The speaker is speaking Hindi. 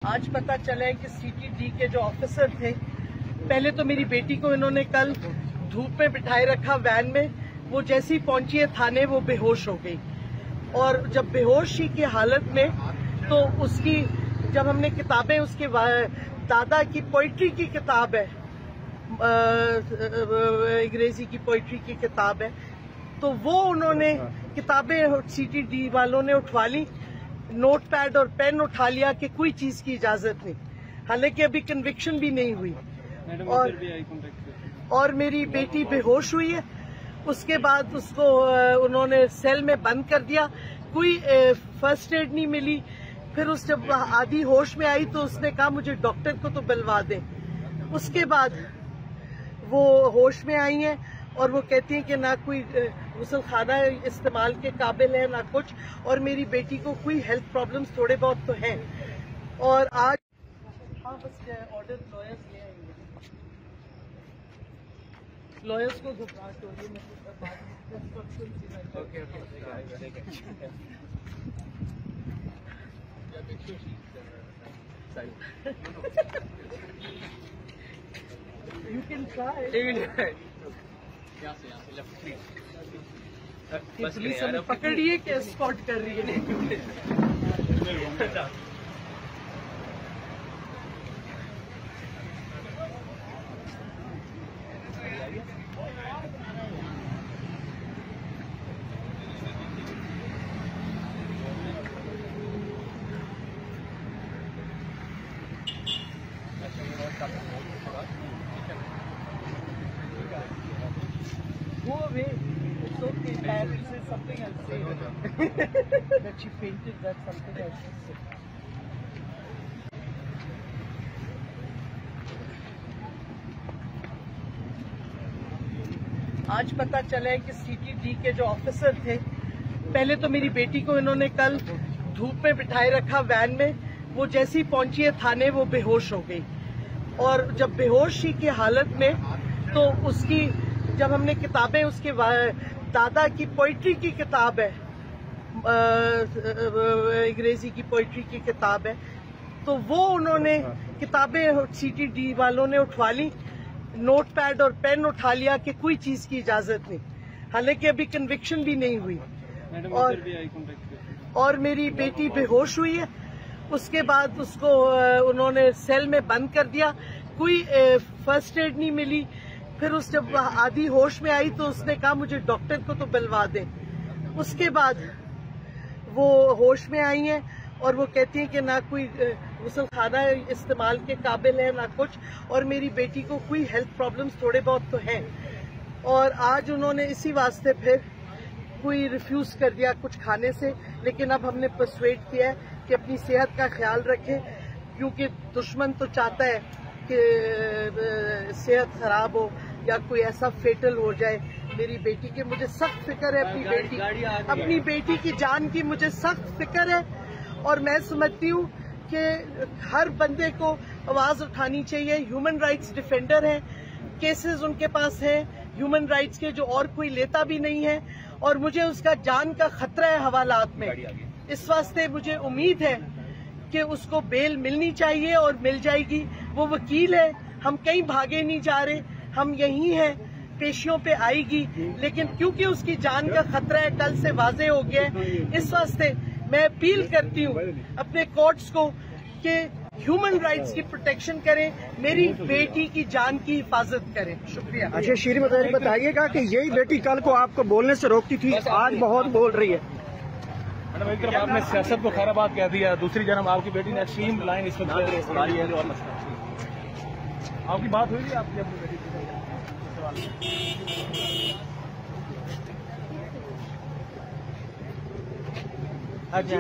आज पता चला है कि सीटीडी के जो ऑफिसर थे, पहले तो मेरी बेटी को इन्होंने कल धूप में बिठाए रखा वैन में। वो जैसी पहुंची है थाने वो बेहोश हो गई, और जब बेहोशी की हालत में तो उसकी जब हमने किताबें, उसके दादा की पोइट्री की किताब है, अंग्रेजी की पोइट्री की किताब है, तो वो उन्होंने किताबें सीटीडी वालों ने उठवा ली, नोटपैड और पेन उठा लिया कि कोई चीज की इजाजत नहीं, हालांकि अभी कन्विक्शन भी नहीं हुई। और मेरी बेटी बेहोश हुई है। उसके बाद उसको उन्होंने सेल में बंद कर दिया, कोई फर्स्ट एड नहीं मिली। फिर उस जब आधी होश में आई तो उसने कहा मुझे डॉक्टर को तो बुलवा दें। उसके बाद वो होश में आई हैं और वो कहती हैं कि ना कोई गुसलखाना इस्तेमाल के काबिल है ना कुछ, और मेरी बेटी को कोई हेल्थ प्रॉब्लम्स थोड़े बहुत तो हैं। और आज हाँ बस ऑर्डर लॉयर्स ले आएंगे, लॉयर्स को घबराहट हो रही है। You can try. पुलिस हमें पकड़िए कि एस्कॉर्ट कर रही है। Go away. It's okay. I will say something. I'll say that she fainted. That's something I should say. आज पता चला है कि सीटीडी के जो ऑफिसर थे, पहले तो मेरी बेटी को इन्होंने कल धूप में बिठाए रखा वैन में। वो जैसी पहुंची है थाने वो बेहोश हो गई, और जब बेहोशी की हालत में तो उसकी जब हमने किताबें, उसके दादा की पोइट्री की किताब है, अंग्रेजी की पोइट्री की किताब है, तो वो उन्होंने किताबें सीटीडी वालों ने उठवा ली, नोटपैड और पेन उठा लिया कि कोई चीज की इजाजत नहीं, हालांकि अभी कन्विक्शन भी नहीं हुई। और मेरी बेटी बेहोश हुई है। उसके बाद उसको उन्होंने सेल में बंद कर दिया, कोई फर्स्ट एड नहीं मिली। फिर उस जब आधी होश में आई तो उसने कहा मुझे डॉक्टर को तो बुलवा दें। उसके बाद वो होश में आई हैं और वो कहती हैं कि ना कोई गुसलखाना इस्तेमाल के काबिल है ना कुछ, और मेरी बेटी को कोई हेल्थ प्रॉब्लम्स थोड़े बहुत तो हैं। और आज उन्होंने इसी वास्ते फिर कोई रिफ्यूज कर दिया कुछ खाने से, लेकिन अब हमने परसुएड किया है कि अपनी सेहत का ख्याल रखें, क्योंकि दुश्मन तो चाहता है कि सेहत खराब हो या कोई ऐसा फेटल हो जाए मेरी बेटी की। मुझे सख्त फिक्र है अपनी बेटी की जान की, मुझे सख्त फिक्र है। और मैं समझती हूँ कि हर बंदे को आवाज उठानी चाहिए। ह्यूमन राइट्स डिफेंडर हैं, केसेस उनके पास हैं ह्यूमन राइट्स के जो और कोई लेता भी नहीं है, और मुझे उसका जान का खतरा है हवालात में। इस वास्ते मुझे उम्मीद है कि उसको बेल मिलनी चाहिए और मिल जाएगी। वो वकील है, हम कहीं भागे नहीं जा रहे, हम यहीं हैं, पेशियों पे आएगी, लेकिन क्योंकि उसकी जान का खतरा है कल से वाजे हो गया है, इस वास्ते मैं अपील करती हूँ अपने कोर्ट्स को कि ह्यूमन राइट्स की प्रोटेक्शन करें, मेरी बेटी की जान की हिफाजत करें। शुक्रिया। अच्छा शीरी बताइएगा कि यही बेटी कल को आपको बोलने से रोकती थी, आज बहुत बोल रही है। मैडम एक तरफ आपने सियासत को खैराबाद कह दिया, दूसरी तरफ आपकी बेटी ने एक्सट्रीम लाइन इस वक्त संभाली है। और आपकी बात हुई थी आपकी अपनी बेटी से? अच्छा,